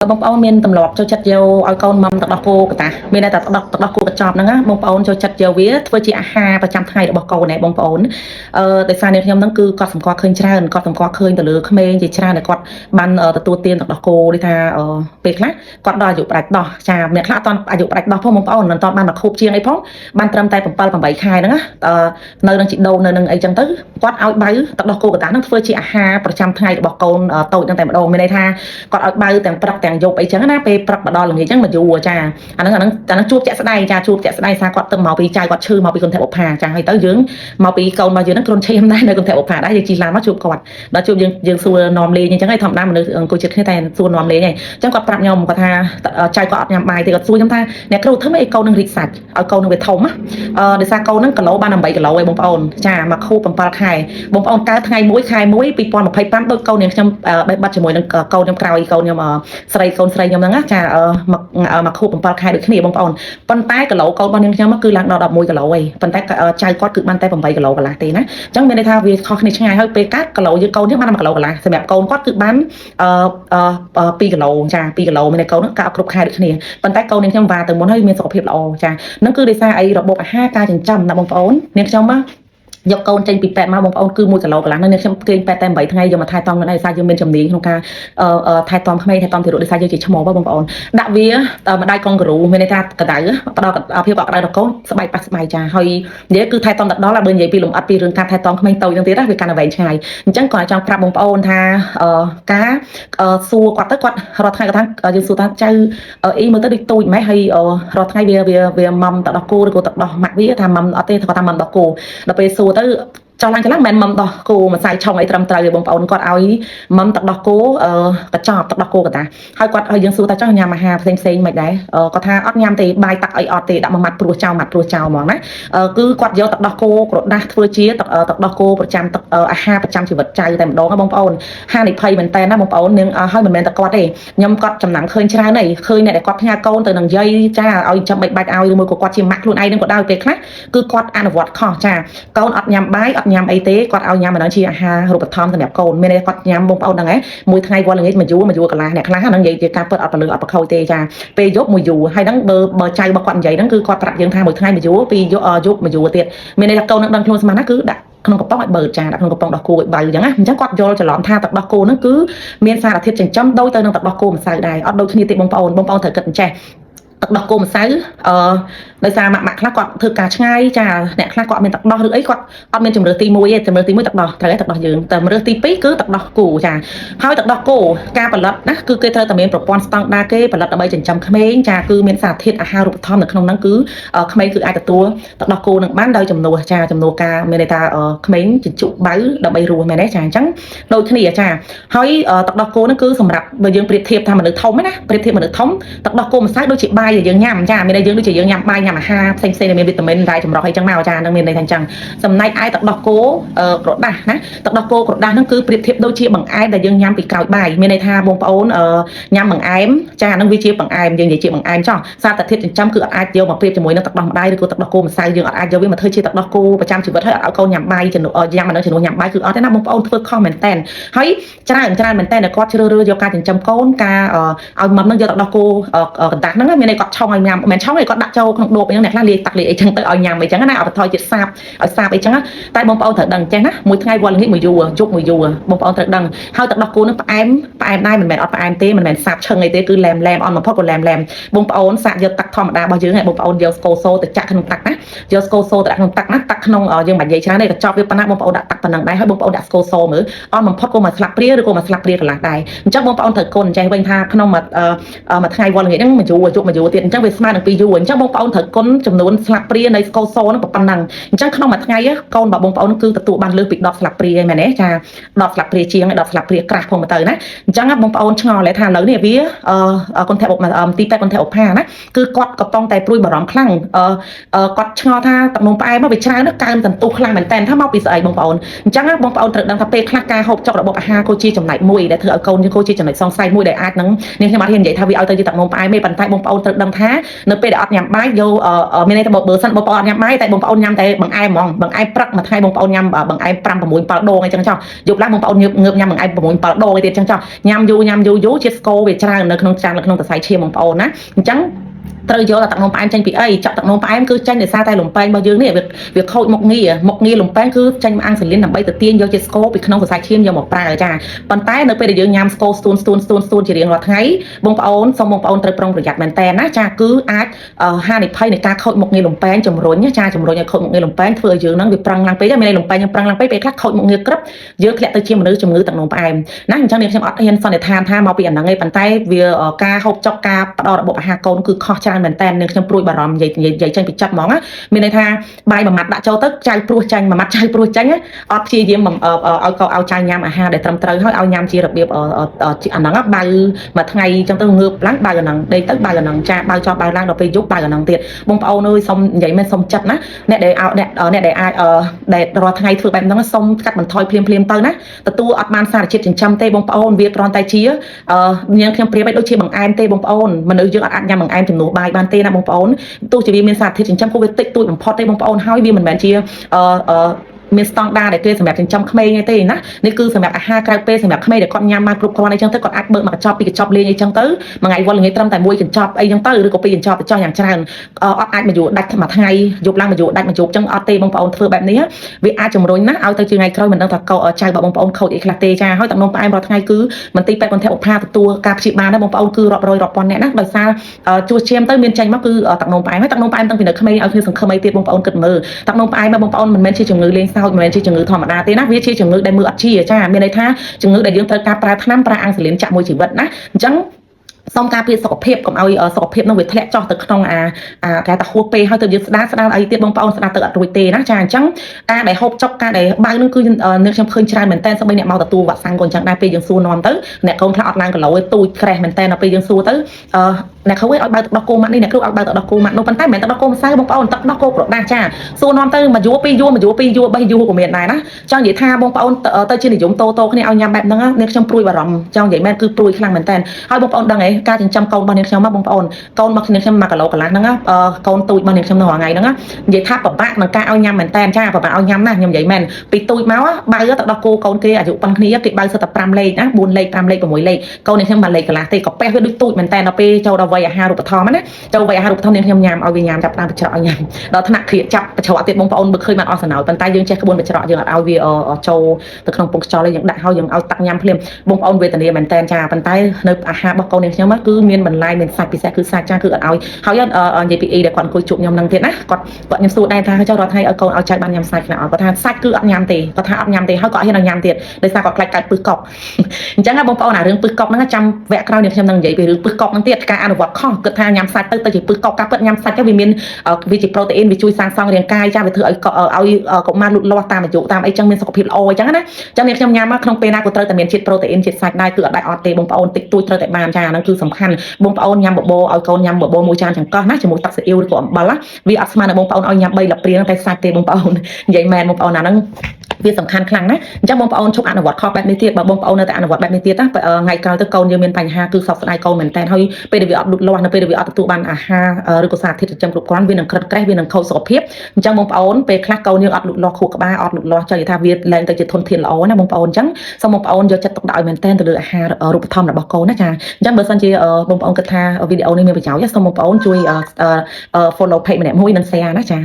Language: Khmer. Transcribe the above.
បងប្អូនមានទម្លាប់ចូលចិត្តយកឲ្យកូនមុំទឹកដោះគោកតាមានតែទឹកដោះគោកញ្ចប់ហ្នឹងណាបងប្អូនចូលចិត្តយកវាធ្វើជាអាហារប្រចាំថ្ងៃរបស់កូនដែរបងប្អូនដោយសារអ្នកខ្ញុំហ្នឹងគឺគាត់សម្គាល់ឃើញច្រើនគាត់សម្គាល់ឃើញទៅលើក្មេងជាច្រើនដែលគាត់បានទទួលទានទឹកដោះគោដូចថាពេលខ្លះគាត់ដល់អាយុផ្ដាច់ដោះចាអ្នកខ្លះអត់តាន់អាយុផ្ដាច់ដោះផងបងប្អូនមិនតាន់បានមកខូបជាងអីផងបានត្រឹមតែ7 8ខែហ្នឹងណានៅនឹងជីដូននៅនឹងអីចឹងទៅគាត់ឲ្យបៅទឹកដោះគោកតាហ្នឹងធ្វើជាអាហារប្រចាំថ្ងៃរបស់កូនតូចហ្នឹងតែម្ដងមានន័យថាគាត់ឲ្យបៅទាំងព្រឹកទាំងយប់អីចឹងណាពេលព្រឹកមកដល់ល្ងាចចឹងមកយូរចាអាហ្នឹងជួបជាក់ស្ដែងចាជួបជាក់ស្ដែងសារគាត់ទៅមកពីចៅគាត់ឈឺមកពីគុណធបុប្ផាចាហើយទៅយើងមកពីកូនរបស់យើងហ្នឹងគ្រុនឈាមដែរនៅគុណធបុប្ផាដែរយើងជិះឡានមកជួបគាត់ដល់ជួបយើងសួរនាំលេងអញ្ចឹងហើយធម្មតាមនុស្សអង្គុយជិតគ្នាតែសួរនាំលេងហើយអញ្ចឹងគាត់ប្រាប់ខ្ញុំគាត់ថាចៅគាត់អត់ញ៉ាំបាយទេគាត់សួរខ្ញុំថាអ្នកគ្រូធ្វើម៉េចឲ្យកូននឹងរីកសាច់ឲ្យកូននឹងវាធំណាដោយសារកូនហ្នឹងគីឡូបាន8គីឡូឯងបងប្អូនចាមកខួប7ខែបងប្អូនកើតថ្ងៃ1ខែ1 2025ដូចកូននាងខ្ញុំបេះបាត់ជាមួយនឹងកូនខ្ញុំក្រោយកូនខ្ញុំកូនស្រីខ្ញុំហ្នឹងណាចាមកខួប7ខែដូចគ្នាបងប្អូនប៉ុន្តែគីឡូកូនរបស់នាងខ្ញុំគឺឡើងដល់11គីឡូឯងប៉ុន្តែចៅគាត់គឺបានតែ8គីឡូកន្លះទេណាអញ្ចឹងមានន័យថាវាខុសគ្នាឆ្ងាយហើយពេលកើតគីឡូយើងកូនយើងបាន1គីឡូកន្លះសម្រាប់កូនគាត់គឺបាន2គីឡូចា2គីឡូមានតែកូនហ្នឹងកើតគ្រប់ខែដូចគ្នាប៉ុន្តែកូននាងខ្ញុំវ៉ាទៅមុនហើយមានសុខភាពល្អចាហ្នឹងគឺដោយសារអីរបបអាហារការចិញ្ចឹមណាបងប្អូននាងខ្ញុំយកកូនចេញពីពេទ្យមកបងប្អូនគឺ1គីឡូកន្លះនៅខ្ញុំគេងពេទ្យតែ8ថ្ងៃយកមកថែទាំខ្លួនឯងដោយសារយើងមានជំនាញក្នុងការថែទាំក្មេងថែទាំទារកដោយសារយើងជាឈ្មោះបងប្អូនដាក់វាម្ដាយកូនការូមានន័យថាកដៅផ្ដល់ភាពកក់ក្ដៅដល់កូនស្បែកប៉ះស្បែកចាហើយនិយាយគឺថែទាំដល់បើនិយាយពីលំអិតពីរឿងការថែទាំក្មេងតូចហ្នឹងទៀតណាវាកាន់តែវែងឆ្ងាយអញ្ចឹងគាត់ចង់ប្រាប់បងប្អូនថាការសួរគាត់ទៅគាត់រាល់ថ្ងៃគាត់ថាយើងសួរថាចៅអ៊ីមើលទៅដូចទូចម៉េចហើយរាល់ថ្ងៃវាមុំទឹកដោះគោឬក៏ទឹកដោះម៉ាក់វាថាមុំអត់ទេគាត់ថាមុំដោះគោដល់ពេលសួរទៅចង់ឡើងមិនមុំដោះគោម្សៅឆុងអីត្រឹមត្រូវទេបងប្អូនគាត់ឲ្យមុំទឹកដោះគោកញ្ចប់ទឹកដោះគោកតាហើយគាត់ឲ្យយើងសួរថាចង់ញ៉ាំអាហារផ្សេងមិនដែរគាត់ថាអត់ញ៉ាំទេបាយតាក់អីអត់ទេដាក់មួយម៉ាត់ព្រោះចោលហ្មងណាគឺគាត់យកទឹកដោះគោក្រដាស់ធ្វើជាទឹកដោះគោប្រចាំទឹកអាហារប្រចាំជីវិតចៅតែម្ដងណាបងប្អូនហានិភ័យមែនតើណាបងប្អូននឹងឲ្យមិនមែនតែគាត់ទេខ្ញុំគាត់ចំណាំឃើញច្រើនហើយឃើញអ្នកដែលគាត់ផ្ញើកូនទៅនឹងយាយចាឲ្យចាំបាច់ឲ្យឬមួយក៏គាត់ជាម៉ាក់ខ្លួនឯងនឹងក៏ដោយពេលខ្លះគឺគាត់អនុវត្តខុសចាកូនអត់ញ៉ាំបាយអត់ញ៉ាំអីទេគាត់ឲ្យញ៉ាំអាហ្នឹងជាអាហាររូបត្ថម្ភសម្រាប់កូនមានតែគាត់ញ៉ាំបងប្អូនហ្នឹងឯងមួយថ្ងៃវល់ល្ងាចមួយយូរកន្លះអ្នកខ្លះហ្នឹងនិយាយជាការពិតអត់ពលឺអត់ប្រខូចទេចាពេលយប់មួយយូរហើយហ្នឹងបើចៅរបស់គាត់និយាយហ្នឹងគឺគាត់ប្រាប់យើងថាមួយថ្ងៃមួយយូរពីយប់មួយយូរទៀតមានន័យថាកូននឹងដឹងខ្លួនស្មានណាគឺដាក់ក្នុងកំប៉ុងឲ្យបើចាដាក់ក្នុងកំប៉ុងដោះគោឲ្យបើអញ្ចឹងណាអញ្ចឹងគាត់យល់ច្រឡំថាទឹកដោះគោហ្នឹងគឺមានសារធាតុចិញ្ចឹមដូចទៅនឹងទឹកដោះគោម្សៅដែរអត់ដូចគ្នាទេបងប្អូនត្រូវគិតអញ្ចេះទឹកដោះគោម្សៅដោយសារម៉ាក់ខ្លះគាត់ធ្វើការឆ្ងាយចាអ្នកខ្លះគាត់មានទឹកដោះឬអីគាត់អត់មានជំរឿទី1ទេជំរឿទី1ទឹកដោះត្រូវទឹកដោះយើងតែជំរឿទី2គឺទឹកដោះគោចាហើយទឹកដោះគោការផលិតណាគឺគេត្រូវតែមានប្រព័ន្ធស្តង់ដារគេផលិតដើម្បីចិញ្ចឹមក្មេងចាគឺមានសារធាតុអាហាររូបត្ថម្ភនៅក្នុងហ្នឹងគឺក្មេងគឺអាចទទួលទឹកដោះគោនឹងបានដោយចំនួនចាចំនួនការមានន័យថាក្មេងជញ្ជក់បៅដើម្បីរស់មែនទេចាអញ្ចឹងដូចគ្នាចាហើយទឹកដោះគោហ្នឹងគឺសម្រាប់បើយើងប្រៀបធៀបថាមនុស្សធំណាប្រៀបធៀបមនុស្សធំទឹកដោះគោម្សៅដូចជាបាយដែលយើងញ៉ាំចាមានន័យយើងដូចជាយើងញ៉ាំបាយញ៉ាំអាហារផ្សេងដែលមានវីតាមីនរ៉ែចម្រុះអីចឹងមកចានឹងមានន័យថាអញ្ចឹងចំណែកឯទឹកដោះគោក្រដាស់ណាទឹកដោះគោក្រដាស់ហ្នឹងគឺប្រៀបធៀបដូចជាបង្អែមដែលយើងញ៉ាំពីក្រោយបាយមានន័យថាបងប្អូនញ៉ាំបង្អែមចាហ្នឹងវាជាបង្អែមយើងនិយាយជាបង្អែមចោះសារធាតុចិញ្ចឹមគឺអាចយកមកប្រៀបជាមួយនឹងទឹកដោះម្ដាយឬក៏ទឹកដោះគោម្សៅយើងអាចយកវាមកធ្វើជាទឹកដោះគោប្រចាំជីវិតហើយឲ្យកូនញ៉ាំបាយជំនួសញ៉ាំអានឹងជំនួសញ៉ាំបាយគឺអត់ទេណាបងប្អូនធ្វើខុសមែនតែនហើយច្រើនមែនតែនគាត់ជ្រើសរើសយកការចិញ្ចឹមកូនការឲ្យមុំហ្នឹងយកទឹកដោះគោកណ្ដាស់ហ្នឹងមានន័យគាត់ឆុងឲ្យញ៉ាំមិនឆុងទេគាត់ដាក់ចូលក្នុងដបអីហ្នឹងអ្នកខ្លះលាយតាក់លាយអីចឹងទៅឲ្យញ៉ាំអីចឹងណាឲ្យបន្ថយជាតិសាបឲ្យសាបអីចឹងតែបងប្អូនត្រូវដឹងចេះណាមួយថ្ងៃវល់ល្ងាចមួយយូរជប់មួយយូរបងប្អូនត្រូវដឹងហើយទឹកដោះគោនឹងផ្អែមដែរមិនមែនអត់ផ្អែមទេមិនមែនសាបឈឹងអីទេគឺឡែមអន់បំផុតក៏ឡែមបងប្អូនសាកយកទឹកធម្មតារបស់យើងឲ្យបងប្អូនយកស្ករសូទៅចាក់ក្នុងទឹកណាយកស្ករសូទៅដាក់ក្នុងទឹកណាទឹកក្នុងយើងមិននិយាយច្រើនទេកញ្ចប់វាប៉ុណ្ណាបងប្អូនដាក់ទឹកប៉ុណ្ណឹងដែរហើយបងប្អូនដាក់ស្ករសូមើលអន់បំផុតក៏មួយស្លាបព្រាឬក៏មួយស្លាបព្រាកន្លះដែរអញ្ចឹងបងប្អូនត្រូវគុណចេះវិញថាក្នុងមួយថ្ងៃវល់ល្ងាចហ្នឹងមួយយូរទៀតអញ្ចឹងវាស្មើនឹង2យូរអញ្ចឹងបងប្អូនត្រូវគុណចំនួនស្លាបព្រានៃស្ករសហ្នឹងប៉ុណ្ណឹងអញ្ចឹងក្នុងមួយថ្ងៃកូនរបស់បងប្អូនគឺទទួលបានលើសពី10ស្លាបព្រាឯងមែនទេចា10ស្លាបព្រាជាង10ស្លាបព្រាក្រាស់ផងទៅណាអញ្ចឹងបងប្អូនឆ្ងល់ថាឥឡូវនេះវាគុណធបុប្ផាទីពេទ្យគុណធបុប្ផាណាគឺគាត់កំពុងតែព្រួយបារម្ភខ្លាំងគាត់ឆ្ងល់ថាទឹកនំផ្អែមវាច្រើនកើនសន្ទុះខ្លាំងមែនតើថាមកពីស្អីបងប្អូនអញ្ចឹងបងប្អូនត្រូវដឹងថាពេលខ្លះការហូបចុករបបអាហារក៏ជាចំណែកមួយដែលធ្វើឲ្យកូនយើងក៏ជាចំណែកសង្ស័យមួយដែលអាចនឹងនាងខ្ញុំអត់ហ៊ាននិយាយថាវាឲ្យទៅជាទឹកនំផ្អែមទេប៉ុន្តែបងប្អូនត្រូវ ដឹងថានៅពេលដែលអត់ញ៉ាំបាយយកមានន័យថាបើសិនបងប្អូនអត់ញ៉ាំបាយតែបងប្អូនញ៉ាំតែបង្អែមហ្មងបង្អែមព្រឹកមួយថ្ងៃបងប្អូនញ៉ាំបង្អែម5 6 7ដងអីចឹងចុះយប់ឡើងបងប្អូនងើបញ៉ាំបង្អែម6 7ដងអីទៀតចឹងចុះញ៉ាំយូរជាតិស្ករវាច្រើននៅក្នុងចាននៅក្នុងសរសៃឈាមបងប្អូនណាអញ្ចឹងត្រូវយកទឹកនោមផ្អែមចេញពីអីចាក់ទឹកនោមផ្អែមគឺចេញដោយសារតែលំពេងរបស់យើងនេះវាខូចមុខងារលំពេងគឺចេញមកអាំងស៊ីលីនដើម្បីទៅទាញយកជាតិស្ករពីក្នុងសរសៃឈាមយកមកប្រើចាប៉ុន្តែនៅពេលដែលយើងញ៉ាំស្ករស្ទួនជារៀងរាល់ថ្ងៃបងប្អូនសូមបងប្អូនត្រូវប្រុងប្រយ័ត្នមែនតើណាចាគឺអាចហានិភ័យនៃការខូចមុខងារលំពេងជំរុញចាជំរុញឲ្យខូចមុខងារលំពេងធ្វើឲ្យយើងនឹងវាប្រឹងឡើងពេកមានន័យលំពេងយើងប្រឹងឡើងពេកពេលខ្លះខូចមុខងារក្រឹបយើងធ្លាក់ទៅជាមនុស្សជំងឺទឹកនោមផ្អែមណាអញ្ចឹងខ្ញុំអត់ហ៊ានសន្និដ្ឋានថាមកពីអាហ្នឹងឯងប៉ុន្តែវាការហូបចុកការផ្ដល់របបអាហារកូនគឺខុសច្រើនមែនតើខ្ញុំព្រួយបារម្ភនិយាយចេញពីចិត្តហ្មងណាមានន័យថាបាយមួយម៉ាត់ដាក់ចូលទៅចៅព្រោះចាញ់មួយម៉ាត់ចៅព្រោះចាញ់អត់ព្យាយាមឲ្យចៅញ៉ាំអាហារដែលត្រឹមត្រូវហើយឲ្យញ៉ាំជារបៀបអាហ្នឹងបើមួយថ្ងៃអញ្ចឹងទៅងើបឡើងបើអាហ្នឹងដេកទៅបើអាហ្នឹងចាបើចោះបើឡើងដល់ពេលយប់បើអាហ្នឹងទៀតបងប្អូនអើយសុំនិយាយមែនសុំចិត្តណាអ្នកដែលអាចដែលរាល់ថ្ងៃធ្វើបែបហ្នឹងសុំកាត់បន្ថយភ្លាមទៅណាទទួលអត់បានសារជាតិចិញ្ចឹមទេបងប្អូនវាគ្រាន់តែជាខ្ញុំប្រៀបឲ្យដូចជាបង្អែមទេបងប្អូនមនុស្សយើងអាចញ៉ាំបង្អែមជំនួសបាយបានទេណាបងប្អូនទោះជាវាមានសារធាតុចិញ្ចឹមក៏វាតិចតួចបំផុតទេបងប្អូនហើយវាមិនមែនជាមានស្តង់ដារដែលគេសម្រាប់ចិញ្ចឹមក្មេងទេណានេះគឺសម្រាប់អាហារក្រៅពេលសម្រាប់ក្មេងដែលគាត់ញ៉ាំបានគ្រប់គ្រាន់អីចឹងទៅគាត់អាចបើកមកកញ្ចប់ពីកញ្ចប់លេងអីចឹងទៅមួយថ្ងៃវល់ល្ងាចត្រឹមតែមួយកញ្ចប់អីចឹងទៅឬក៏ពីរកញ្ចប់ទៅចោះយ៉ាងច្រើនអត់អាចមកយូរដាច់មួយថ្ងៃយប់ឡើងមកយូរដាច់មកយប់ចឹងអត់ទេបងប្អូនធ្វើបែបនេះវាអាចជំរុញណាឲ្យទៅជាថ្ងៃក្រោយមិនដឹងថាចៅបងប្អូនខូចអីខ្លះទេចាហើយទឹកនោមផ្អែមរាល់ថ្ងៃគឺមន្ទីរពេទ្យបន្ទាក់បំផាទទួលការព្យាបាលណាបងប្អូនគឺរាប់រយរាប់ពាន់អ្នកណាដោយសារជួសជុលទៅមានចេញមកគឺទឹកនោមផ្អែមហើយទឹកនោមផ្អែមតាំងពីនៅក្មេងឲ្យគ្នាសង្ឃឹមអីទៀតបងប្អូនគិតមើលទឹកនោមផ្អែមបងប្អូនមិនមែនជាជំងឺលេងសើចមិនមែនជាជំងឺធម្មតាទេណាវាជាជំងឺដែលមើលអត់ជាចាមានន័យថាជំងឺដែលយើងត្រូវការប្រើថ្នាំប្រើអាំងស៊ីលីនចាក់មួយជីវិតណាអញ្ចឹងសូមការពារសុខភាពកុំឲ្យសុខភាពនោះវាធ្លាក់ចុះទៅក្នុងគេថាហួសពេលហើយទៅយើងស្ដារអីទៀតបងប្អូនស្ដារទៅអត់រួចទេណាចាអញ្ចឹងការដែលហូបចុកការដែលបើនឹងគឺអ្នកខ្ញុំឃើញច្រើនមែនតើសូម្បីអ្នកមកទទួលវ៉ាក់សាំងក៏អញ្ចឹងដែរពេលយើងសួរនាំទៅអ្នកកូនខ្លះអត់ឡើងគីឡូទេទូចក្រេះមែនតើដល់ពេលយើងសួរទៅអ្នកគ្រូឲ្យបើទឹកដោះគោម៉ាត់នេះអ្នកគ្រូឲ្យបើទឹកដោះគោម៉ាត់នោះប៉ុន្តែមិនមែនទឹកដោះគោម្សៅបងប្អូនទឹកដោះគោក្រដាសចាសួរនាំទៅមួយយួរពីរយួរ3យួរក៏មានដែរណាចង់និយាយថាបងប្អូនទៅជានិយមតគ្នាឲ្យញ៉ាំបែបហ្នឹងអ្នកខ្ញុំព្រួយបារម្ភចង់និយាយមែនគឺព្រួយខ្លាំងមែនតើហើយបងប្អូនដឹងហ៎ការចិញ្ចឹមកូនរបស់អ្នកខ្ញុំមកបងប្អូនកូនរបស់ខ្ញុំ1គីឡូកន្លះហ្នឹងកូនទូចរបស់អ្នកខ្ញុំនៅថ្ងៃហ្នឹងនិយាយថាពិបាកក្នុងការឲ្យញ៉ាំមែនតើចាពិបាកឲ្យញ៉ាំណាខ្ញុំនិយាយមែនពីទូចមកបើទឹកដោះគោកូនគេអាយុប៉ុនគ្នាគេបើសិតតែ5លេខណា4លេខ5លេខ6លេខកូនអ្នកខ្ញុំ1លេខកន្លះទេក៏ប៉ះវាដូចទូចមែនតើដល់ពេលចូលដល់វ័យអាហារូបត្ថម្ភណាចូលវ័យអាហារូបត្ថម្ភខ្ញុំញ៉ាំឲ្យវាញ៉ាំចាប់តាមបច្រកឲ្យញ៉ាំដល់ថ្នាក់គ្រាចាប់បច្រកទៀតបងប្អូនមើលឃើញបានអស់សំណោចប៉ុន្តែយើងចេះក្បួនបច្រកយើងអត់ឲ្យវាចូលទៅក្នុងពងខ្យល់យើងដាក់ឲ្យយើងឲ្យតាក់ញ៉ាំភ្លាមបងប្អូនវេទនាមែនតើចាប៉ុន្តែនៅអាហាររបស់កូនខ្ញុំគឺមានបន្លែមានសាច់ពិសេសគឺសាច់ចាគឺអត់ឲ្យហើយនិយាយពីអ៊ីដែលគាត់អង្គុយជួបខ្ញុំនឹងទៀតណាគាត់ខ្ញុំសួរដែរថាចុះរត់ឲ្យកូនឲ្យចៅបានញ៉ាំសាច់ខ្លះអត់គាត់ថាសាច់គឺអត់ញ៉ាំទេគាត់ថាអត់ញ៉ាំទេហើយគាត់ហ៊ានឲ្យញ៉ាំទៀតដោយសារគាត់ខ្លាចកើតពឹសកុកអញ្ចឹងបងប្អូនអារឿងពឹសកុកហ្នឹងចាំវគ្គក្រោយនេះខ្ញុំនឹងនិយាយពីរឿងពឹសកុកហ្នឹងទៀតការអនុវត្តខុសគិតថាញ៉ាំសាច់ទៅជាពឹសកុកការពិតញ៉ាំសាច់ទៅវាមានវាជាប្រូតេអ៊ីនវាជួយសាងសង់រាងកាយចាវាធ្វើឲ្យកុមារលូតលាស់តាមអាយុតាមអីចឹងមានសុខភាពល្អអញ្ចឹងណាចឹងនេះខ្ញុំញ៉ាំមកក្នុងពេលណាក៏ត្រូវតែមានជាតិប្រូតេអ៊ីនជាតិសាច់ដែរគឺអត់ដែរអត់ទេបងប្អូនតិចតួចត្រូវតែបានចាហ្នឹងគឺសំខាន់បងប្អូនញ៉ាំបបរឲ្យកូនញ៉ាំបបរមួយចានចង្កោះណាជាមួយទឹកស៊ីអ៊ីវឬក៏អំបិលណាវាអត់ស្មើនឹងបងប្អូនឲ្យញ៉ាំ3លព្រាហ្នឹងតែសាច់ទេបងប្អូននិយាយមែនបងប្អូនអាហ្នឹងវាសំខាន់ខ្លាំងណាស់អញ្ចឹងបងប្អូនជប់អនុវត្តខុសបែបនេះទៀតបើបងប្អូននៅតែអនុវត្តបែបនេះទៀតណាថ្ងៃក្រោយទៅកូនយើងមានបញ្ហាគឺសោកស្ដាយកូនមែនតើហើយពេលដែលវាអត់លូតលាស់នៅពេលដែលវាអត់ទទួលបានអាហារឬក៏សារធាតុចិញ្ចឹមគ្រប់គ្រាន់វានឹងក្រិតក្រេះវានឹងខូចសុខភាពអញ្ចឹងបងប្អូនពេលខ្លះកូនយើងអត់លូតលាស់ខួរក្បាលអត់លូតលាស់ចង់និយាយថាវាឡើងទៅជាធនធានល្អណាបងប្អូនអញ្ចឹងសូមបងប្អូនយកចិត្តទុកដាក់ឲ្យមែនតើទៅលើអាហាររូបធម្មរបស់កូនណាចាអញ្ចឹងបើសិនជាបងប្អូនគិតថាវីដេអូនេះមានប្រយោជន៍សូមបងប្អូនជួយ follow page ម្នាក់មួយនិង share ណាចា